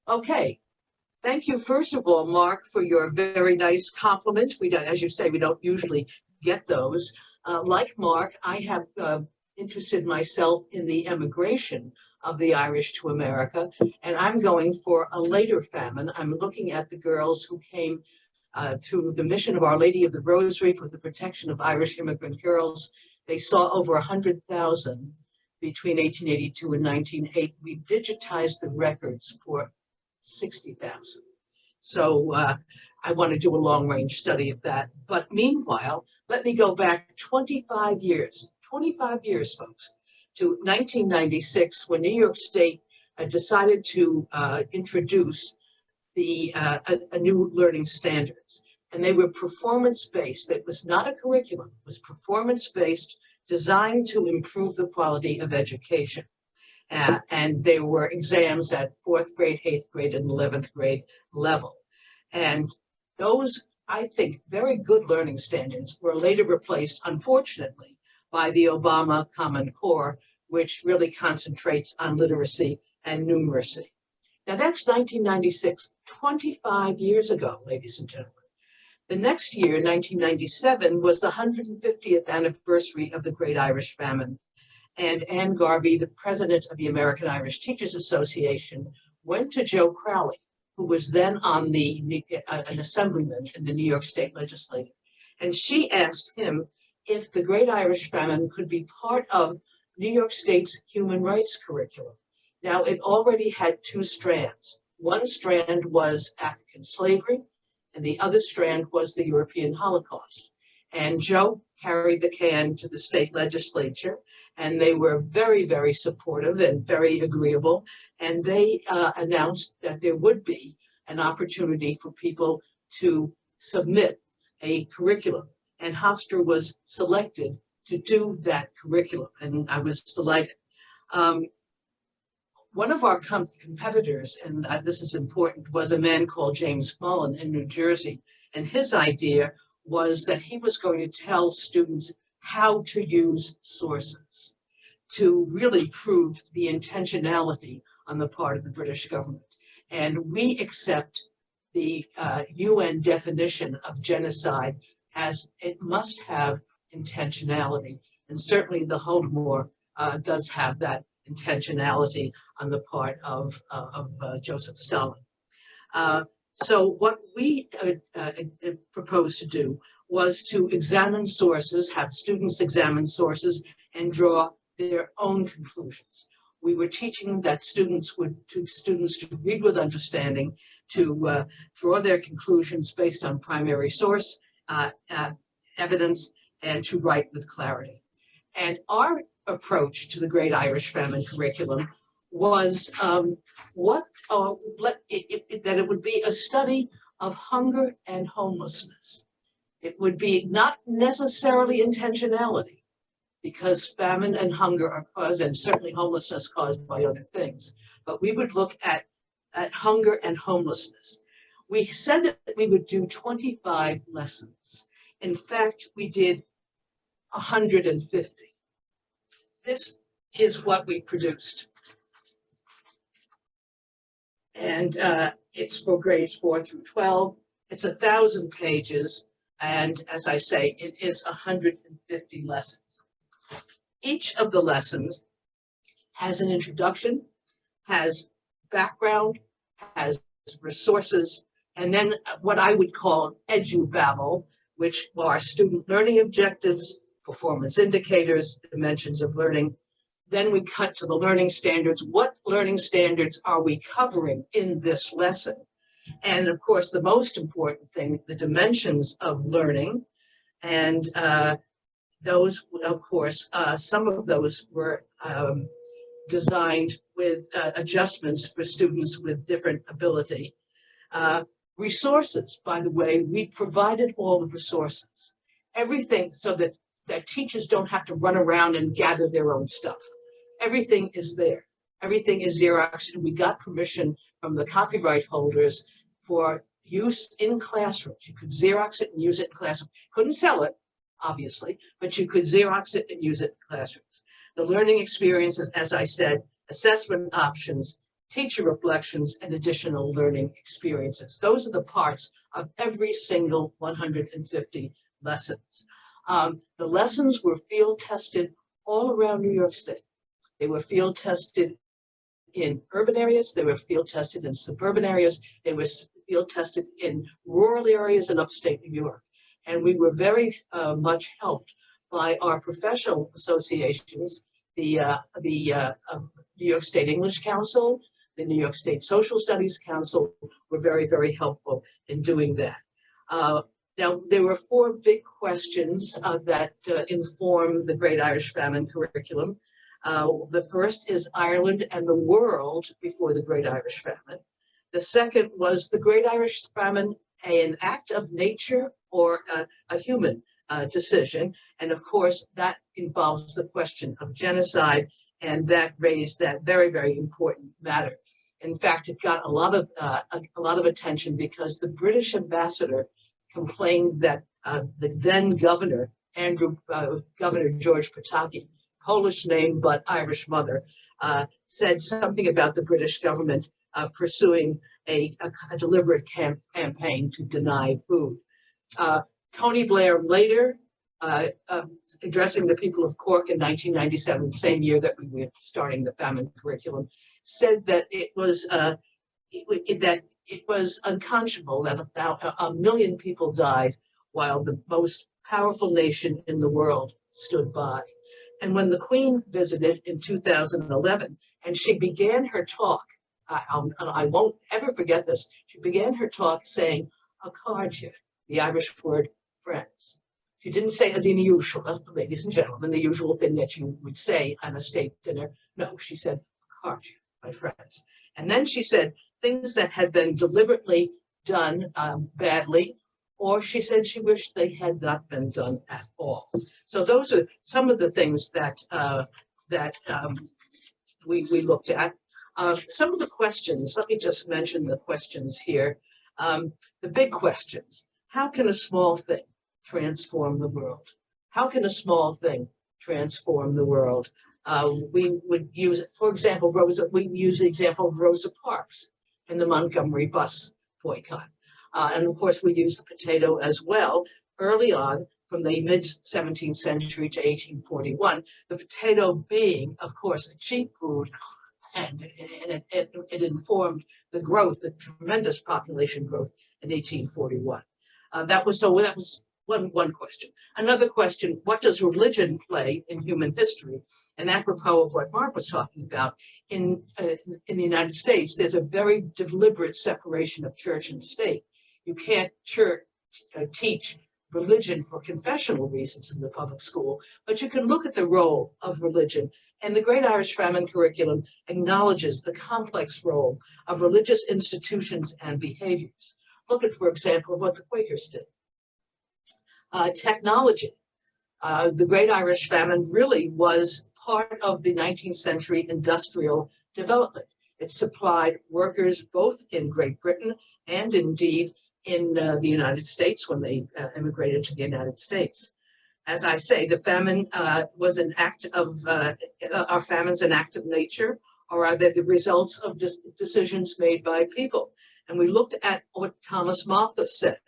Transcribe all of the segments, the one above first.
Okay. Thank you, first of all, Mark, for your very nice compliment. We don't, as you say, we don't usually get those. Like Mark, I have interested myself in the emigration of the Irish to America, and I'm going for a later famine. I'm looking at the girls who came through the mission of Our Lady of the Rosary for the protection of Irish immigrant girls. They saw over 100,000 between 1882 and 1908. We digitized the records for 60,000. So I want to do a long-range study of that. But meanwhile, let me go back 25 years, folks, to 1996, when New York State decided to introduce a new learning standards. And they were performance-based. It was not a curriculum. It was performance-based, designed to improve the quality of education. And there were exams at 4th grade, 8th grade, and 11th grade level. And those, I think, very good learning standards were later replaced, unfortunately, by the Obama Common Core, which really concentrates on literacy and numeracy. Now, that's 1996, 25 years ago, ladies and gentlemen. The next year, 1997, was the 150th anniversary of the Great Irish Famine. And Ann Garvey, the president of the American Irish Teachers Association, went to Joe Crowley, who was then on an assemblyman in the New York State Legislature. And she asked him if the Great Irish Famine could be part of New York State's human rights curriculum. Now, it already had two strands. One strand was African slavery, and the other strand was the European Holocaust. And Joe carried the can to the state legislature, and they were very, very supportive and very agreeable. And they announced that there would be an opportunity for people to submit a curriculum. And Hofstra was selected to do that curriculum, and I was delighted. One of our competitors, and this is important, was a man called James Mullen in New Jersey. And his idea was that he was going to tell students how to use sources to really prove the intentionality on the part of the British government. And we accept the UN definition of genocide as it must have intentionality. And certainly the Holodomor does have that intentionality on the part of Joseph Stalin. So what we proposed to do was to examine sources, have students examine sources, and draw their own conclusions. We were teaching that students to read with understanding, to draw their conclusions based on primary source evidence, and to write with clarity. And our approach to the Great Irish Famine curriculum was that it would be a study of hunger and homelessness. It would be not necessarily intentionality, because famine and hunger are caused, and certainly homelessness caused by other things. But we would look at hunger and homelessness. We said that we would do 25 lessons. In fact, we did 150. This is what we produced. And it's for grades 4 through 12. It's 1,000 pages. And as I say, it is 150 lessons. Each of the lessons has an introduction, has background, has resources, and then what I would call edubabble, which are student learning objectives, performance indicators, dimensions of learning. Then we cut to the learning standards. What learning standards are we covering in this lesson? And of course, the most important thing, the dimensions of learning. And those, of course, some of those were designed with adjustments for students with different ability. Resources, by the way, we provided all the resources. Everything so that teachers don't have to run around and gather their own stuff. Everything is there. Everything is Xerox, and we got permission from the copyright holders for use in classrooms. You could Xerox it and use it in classrooms. Couldn't sell it, obviously, but you could Xerox it and use it in classrooms. The learning experiences, as I said, assessment options, teacher reflections, and additional learning experiences. Those are the parts of every single 150 lessons. The lessons were field tested all around New York State. They were field tested in urban areas, they were field tested in suburban areas, they were field tested in rural areas in upstate New York. And we were very much helped by our professional associations, the New York State English Council, the New York State Social Studies Council were very, very helpful in doing that. Now, there were four big questions that inform the Great Irish Famine curriculum. The first is Ireland and the world before the Great Irish Famine. The second was the Great Irish Famine an act of nature or a human decision? And of course, that involves the question of genocide, and that raised that very, very important matter. In fact, it got a lot of attention because the British ambassador complained that the then governor, Governor George Pataki, Polish name but Irish mother, said something about the British government pursuing a deliberate campaign to deny food. Tony Blair later, addressing the people of Cork in 1997, the same year that we were starting the famine curriculum, said that it was unconscionable that about 1 million people died while the most powerful nation in the world stood by. And when the Queen visited in 2011, and she began her talk, I won't ever forget this, she began her talk saying, "A cardja," the Irish word friends. She didn't say the usual, ladies and gentlemen, the usual thing that you would say on a state dinner. No, she said, "A cardja, my friends." And then she said things that had been deliberately done badly, or she said she wished they had not been done at all. So those are some of the things that we looked at. Some of the questions, let me just mention the questions here. The big questions: how can a small thing transform the world? How can a small thing transform the world? We would use, for example, we use the example of Rosa Parks and the Montgomery bus boycott. And of course, we use the potato as well. Early on, from the mid-17th century to 1841, the potato being, of course, a cheap food, and it informed the growth, the tremendous population growth in 1841. That was one question. Another question: what does religion play in human history? And apropos of what Mark was talking about, in the United States, there's a very deliberate separation of church and state. You can't teach religion for confessional reasons in the public school, but you can look at the role of religion. And the Great Irish Famine curriculum acknowledges the complex role of religious institutions and behaviors. Look at, for example, what the Quakers did. Technology. The Great Irish Famine really was part of the 19th century industrial development. It supplied workers both in Great Britain and indeed in the United States when they immigrated to the United States. As I say, the famine was an act of, are famines an act of nature, or are they the results of decisions made by people? And we looked at what Thomas Malthus said: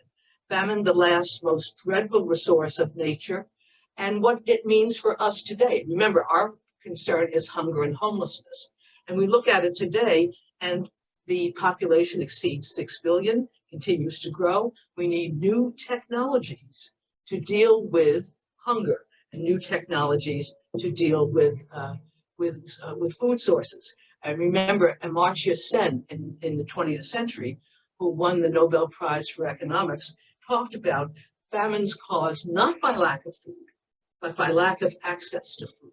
famine, the last most dreadful resource of nature, and what it means for us today. Remember, our concern is hunger and homelessness. And we look at it today, and the population exceeds 6 billion, continues to grow. We need new technologies to deal with hunger and new technologies to deal with food sources. I remember Amartya Sen in the 20th century, who won the Nobel Prize for Economics, talked about famines caused not by lack of food, but by lack of access to food.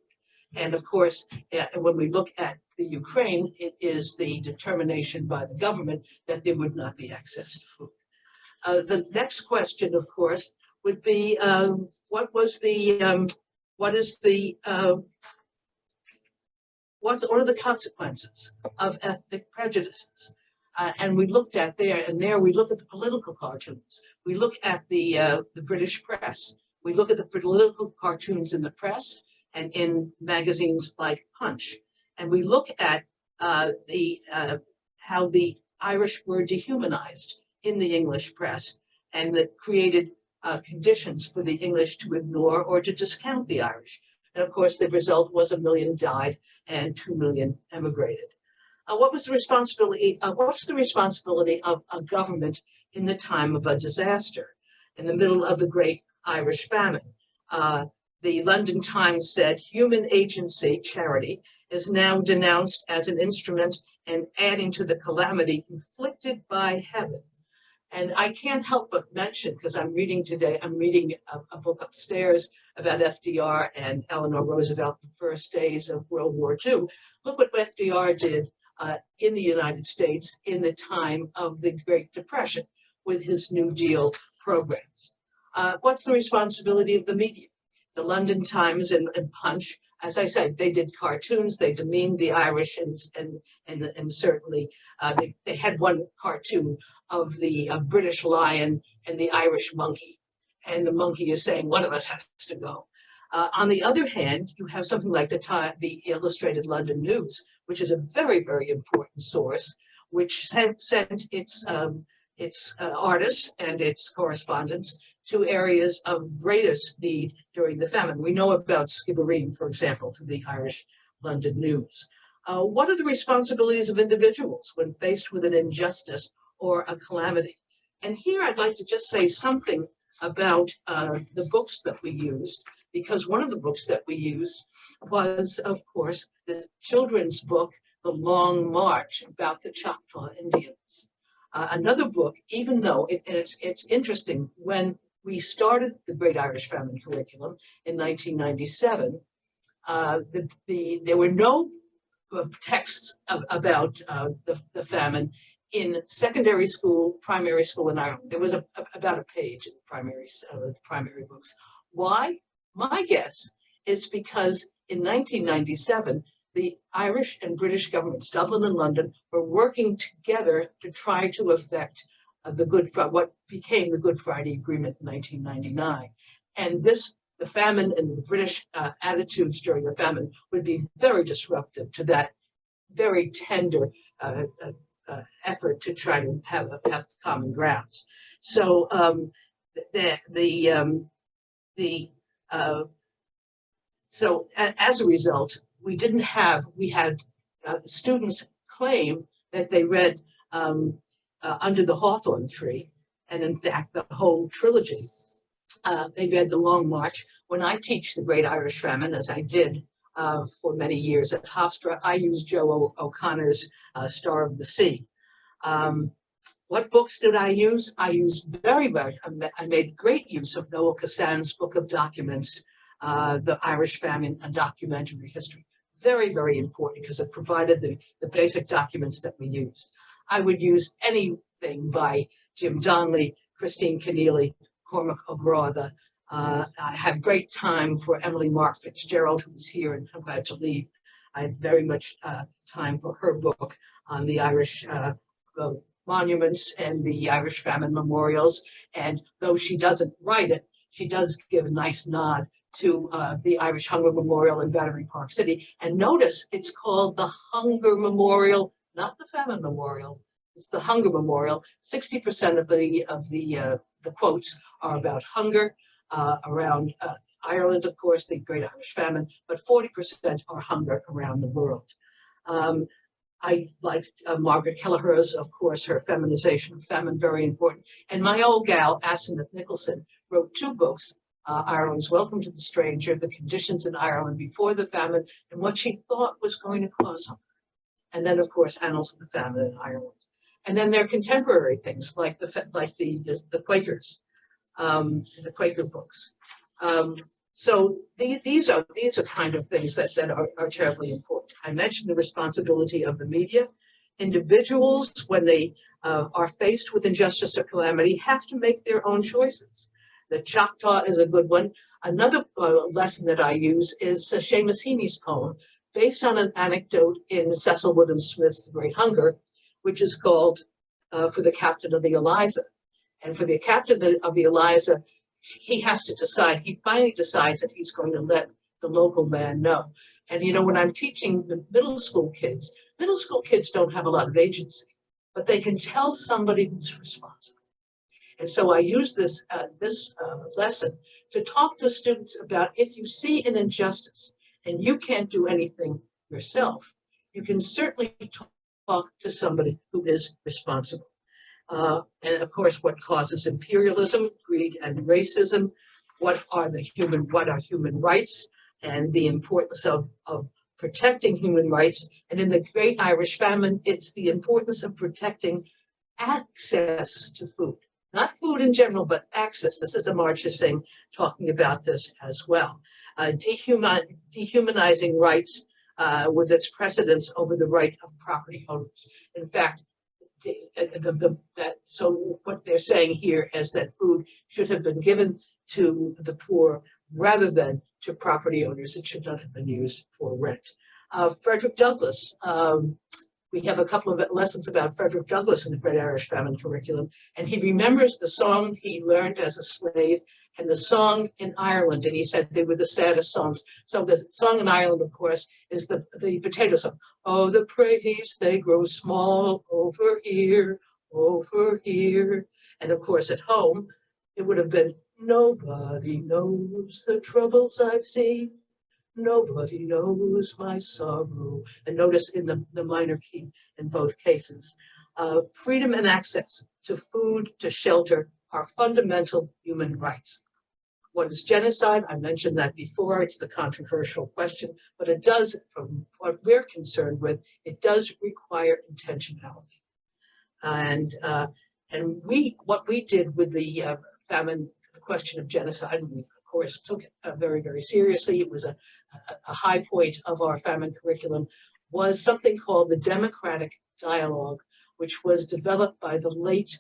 And of course, when we look at the Ukraine, it is the determination by the government that there would not be access to food. The next question, of course, would be what are the consequences of ethnic prejudices? And we looked at there we look at the political cartoons. We look at the British press. We look at the political cartoons in the press and in magazines like Punch. And we look at the how the Irish were dehumanized in the English press, and that created conditions for the English to ignore or to discount the Irish. And of course, the result was 1 million died and 2 million emigrated. What's the responsibility of a government in the time of a disaster, in the middle of the Great Irish Famine? The London Times said, human agency, charity, is now denounced as an instrument and adding to the calamity inflicted by heaven. And I can't help but mention, because I'm reading a book upstairs about FDR and Eleanor Roosevelt, the first days of World War II. Look what FDR did in the United States in the time of the Great Depression with his New Deal programs. What's the responsibility of the media? The London Times and Punch, as I said, they did cartoons, they demeaned the Irish, and certainly they had one cartoon of the British lion and the Irish monkey. And the monkey is saying, one of us has to go. On the other hand, you have something like the Illustrated London News, which is a very, very important source, which sent its artists and its correspondents to areas of greatest need during the famine. We know about Skibbereen, for example, through the Irish London News. What are the responsibilities of individuals when faced with an injustice or a calamity? And here I'd like to just say something about the books that we used, because one of the books that we used was, of course, the children's book, The Long March, about the Choctaw Indians. Another book, even though it's interesting, when we started the Great Irish Famine curriculum in 1997, there were no texts about the famine in secondary school, primary school in Ireland. There was about a page in the primary books. Why? My guess is because in 1997, the Irish and British governments, Dublin and London, were working together to try to effect what became the Good Friday Agreement in 1999. And the famine and the British attitudes during the famine would be very disruptive to that very tender effort to try to have common grounds. So so as a result, we had students claim that they read Under the Hawthorn Tree, and in fact the whole trilogy. They read The Long March. When I teach the Great Irish Famine, as I did for many years at Hofstra, I use Joe O'Connor's Star of the Sea. What books did I use? I used I made great use of Noel Cassan's Book of Documents, The Irish Famine, A Documentary History. Very, very important because it provided the basic documents that we used. I would use anything by Jim Donnelly, Christine Keneally, Cormac O'Grotha. I have great time for Emily Mark Fitzgerald, who was here and I'm glad to leave. I have very much time for her book on the Irish monuments and the Irish famine memorials. And though she doesn't write it, she does give a nice nod to the Irish Hunger Memorial in Battery Park City. And notice it's called the Hunger Memorial, not the Famine Memorial. It's the Hunger Memorial. 60% of the quotes are about hunger around Ireland, of course, the Great Irish Famine, but 40% are hunger around the world. I liked Margaret Kelleher's, of course, her feminization of famine, very important. And my old gal, Asenath Nicholson, wrote 2 books, Ireland's Welcome to the Stranger, The Conditions in Ireland Before the Famine, and What She Thought Was Going to Cause Hunger. And then, of course, Annals of the Famine in Ireland. And then there are contemporary things like the Quakers, the Quaker books. So these are kind of things that are terribly important. I mentioned the responsibility of the media. Individuals, when they are faced with injustice or calamity, have to make their own choices. The Choctaw is a good one. Another lesson that I use is Seamus Heaney's poem, based on an anecdote in Cecil Woodham Smith's The Great Hunger, which is called For the Captain of the Eliza. And for the captain of the Eliza, he has to decide, he finally decides that he's going to let the local man know. And when I'm teaching the middle school kids don't have a lot of agency. but they can tell somebody who's responsible. And so I use this lesson to talk to students about, if you see an injustice and you can't do anything yourself, you can certainly talk to somebody who is responsible. And of course, what causes imperialism, greed, and racism? What are human rights, and the importance of protecting human rights? And in the Great Irish Famine, it's the importance of protecting access to food. Not food in general, but access. This is a Marxist thing talking about this as well. Dehumanizing rights with its precedence over the right of property owners. In fact, so what they're saying here is that food should have been given to the poor rather than to property owners. It should not have been used for rent. Frederick Douglass, we have a couple of lessons about Frederick Douglass in the Great Irish Famine curriculum, and he remembers the song he learned as a slave and the song in Ireland, and he said they were the saddest songs. So the song in Ireland, of course, is the potato song. Oh, the praties, they grow small over here. And of course, at home, it would have been, nobody knows the troubles I've seen. Nobody knows my sorrow. And notice in the minor key in both cases. Freedom and access to food, to shelter, are fundamental human rights. What is genocide? I mentioned that before. It's the controversial question, but it does, from what we're concerned with, it does require intentionality. And what we did with the famine, the question of genocide, and we of course took it very, very seriously. It was a high point of our famine curriculum, was something called the democratic dialogue, which was developed by the late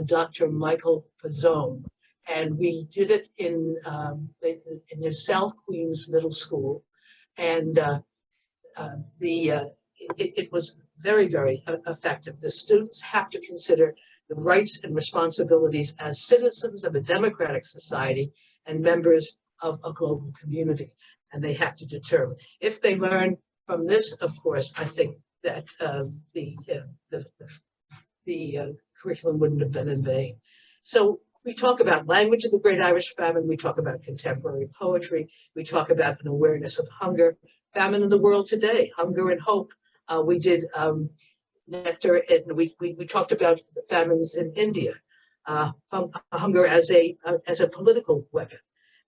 Dr. Michael Pizzone. And we did it in the South Queens Middle School. And it was very, very effective. The students have to consider the rights and responsibilities as citizens of a democratic society and members of a global community. And they have to determine. If they learn from this, of course, I think that the curriculum wouldn't have been in vain. So we talk about language of the Great Irish Famine. We talk about contemporary poetry. We talk about an awareness of hunger, famine in the world today, hunger and hope. We did nectar, and we talked about the famines in India, hunger as a political weapon.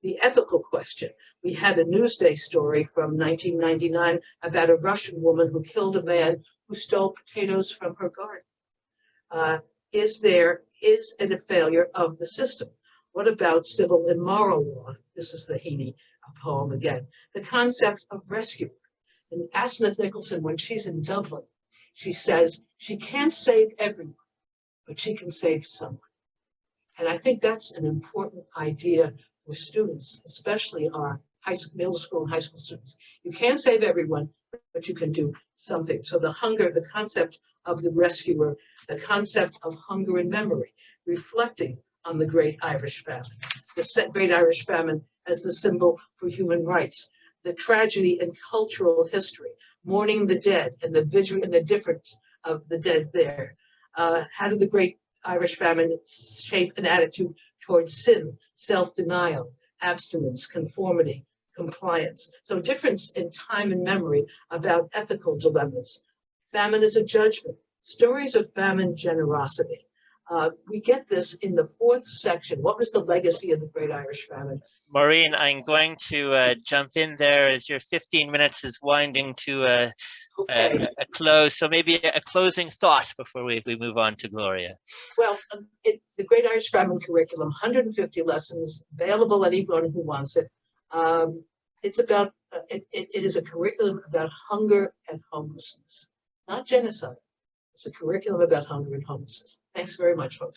The ethical question. We had a Newsday story from 1999 about a Russian woman who killed a man who stole potatoes from her garden. Is it a failure of the system? What about civil and moral law? This is the Heaney poem again. The concept of rescue. And Asmith Nicholson, when she's in Dublin, she says she can't save everyone, but she can save someone. And I think that's an important idea for students, especially our middle school and high school students. You can't save everyone, but you can do something. So the concept of the rescuer, the concept of hunger and memory, reflecting on the Great Irish Famine, the Great Irish Famine as the symbol for human rights, the tragedy and cultural history, mourning the dead and the vigil and the difference of the dead there. How did the Great Irish Famine shape an attitude towards sin, self-denial, abstinence, conformity, compliance? So difference in time and memory about ethical dilemmas. Famine is a judgment. Stories of famine generosity. We get this in the fourth section. What was the legacy of the Great Irish Famine? Maureen, I'm going to jump in there as your 15 minutes is winding to a close. So maybe a closing thought before we move on to Gloria. Well, the Great Irish Famine curriculum, 150 lessons, available anyone who wants it. It's about, it is a curriculum about hunger and homelessness, not genocide. It's a curriculum about hunger and homelessness. Thanks very much, folks.